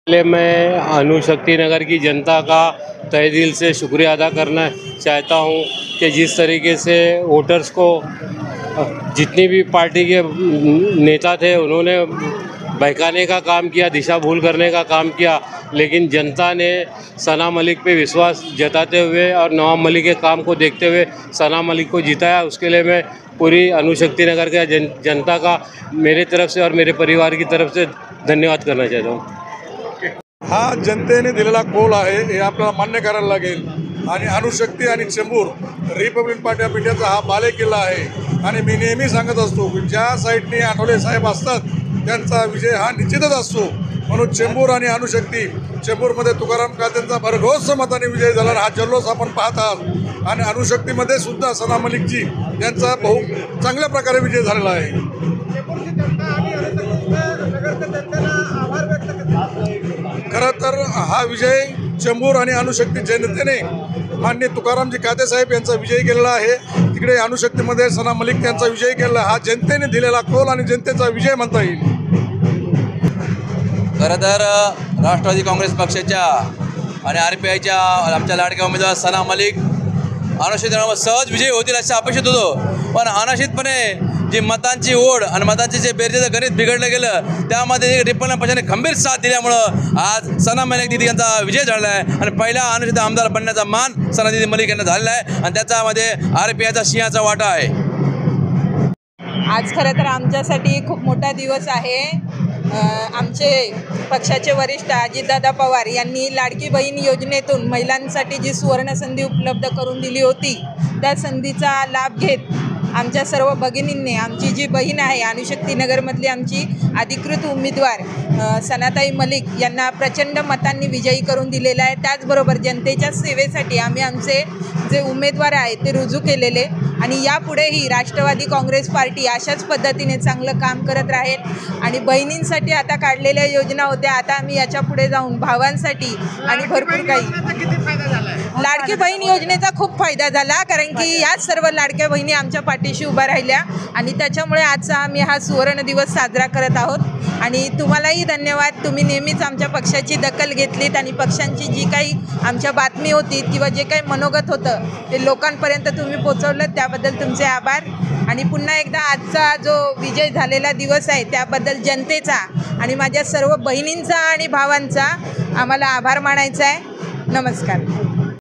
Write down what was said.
पहले मैं अणुशक्ति नगर की जनता का तहे दिल से शुक्रिया अदा करना चाहता हूं कि जिस तरीके से वोटर्स को जितनी भी पार्टी के नेता थे उन्होंने बहकाने का काम किया, दिशा भूल करने का काम किया, लेकिन जनता ने सना मलिक पे विश्वास जताते हुए और नवाब मलिक के काम को देखते हुए सना मलिक को जिताया। उसके लिए मैं पूरी अणुशक्ति नगर के जनता का मेरे तरफ से और मेरे परिवार की तरफ से धन्यवाद करना चाहता हूँ। हा जनतेने दिलेला कौल आहे हे आपल्याला मान्य करायला लागेल आणि अणुशक्ती आणि चेंबूर रिपब्लिक पार्टी ऑफ इंडियाचा हा बालेकिल्ला आहे आणि मी नेहमी सांगत असतो की ज्या साईडने आठवले साहेब असतात त्यांचा विजय हा निश्चितच असतो। म्हणून चेंबूर आणि अणुशक्ती, चेंबूरमध्ये तुकाराम कातेंचा भरघोस मताने विजय झाला, हा जल्लोष आपण पाहत आहात आणि अणुशक्तीमध्ये सुद्धा सना मलिकजी यांचा चांगल्या प्रकारे विजय झालेला आहे। खरं तर हा विजय चेंबूर आणि अणुशक्ती जनतेने माननीय तुकारामजी काते साहेब यांचा विजय केलेला आहे। तिकडे अणुशक्तीमध्ये सना मलिक यांचा विजय केला, हा जनतेने दिलेला कौल आणि जनतेचा विजय म्हणता येईल। खरं तर राष्ट्रवादी काँग्रेस पक्षाच्या आणि RPIच्या आमच्या लाडक्या उमेदवार सना मलिक अनाशितपणे सहज विजयी होतील असे अपेक्षित होतो, पण अनाशितपणे जी मतांची ओढ आणि मतांचे जे बेरजेचं गणित बिघडलं गेलं त्यामध्ये रिपब्लिकन पक्षाने खंबीर साथ दिल्यामुळं आज सना मलिक दिदी यांचा विजय झाला आहे आणि पहिला अनुसूचित आमदार बनण्याचा मान सना दिदी मलिक यांना झालेला आहे आणि त्याच्यामध्ये RPIचा सिंहाचा वाटा आहे। आज खरं तर आमच्यासाठी खूप मोठा दिवस आहे। आमचे पक्षाचे वरिष्ठ अजितदादा पवार यांनी लाडकी बहीण योजनेतून महिलांसाठी जी सुवर्ण संधी उपलब्ध करून दिली होती त्या संधीचा लाभ घेत आमच्या सर्व भगिनींनी, आमची जी बहीण आहे अणुशक्ती नगरमधली आमची अधिकृत उमेदवार सनाताई मलिक यांना प्रचंड मतांनी विजयी करून दिलेला आहे। त्याचबरोबर जनतेच्या सेवेसाठी आम्ही आमचे जे उमेदवार आहेत ते रुजू केलेले आणि यापुढेही राष्ट्रवादी काँग्रेस पार्टी अशाच पद्धतीने चांगलं काम करत राहील आणि बहिणींसाठी आता काढलेल्या योजना होत्या, आता आम्ही याच्या पुढे जाऊन भावांसाठी आणि भरपूर काही लाडकी बहीण योजनेचा खूप फायदा झाला, कारण की याच सर्व लाडक्या बहिणी आमच्या पाठीशी उभ्या राहिल्या आणि त्याच्यामुळे आजचा आम्ही हा सुवर्ण दिवस साजरा करत आहोत। आणि तुम्हालाही धन्यवाद, तुम्ही नेहमीच आमच्या पक्षाची दखल घेतलीत आणि पक्षांची जी काही आमच्या बातमी होती किंवा जे काही मनोगत होतं ते लोकांपर्यंत तुम्ही पोचवलं, त्याबद्दल तुमचे आभार। आणि पुन्हा एकदा आजचा जो विजय झालेला दिवस आहे त्याबद्दल जनतेचा आणि माझ्या सर्व बहिणींचा आणि भावांचा आम्हाला आभार मानायचा आहे। नमस्कार।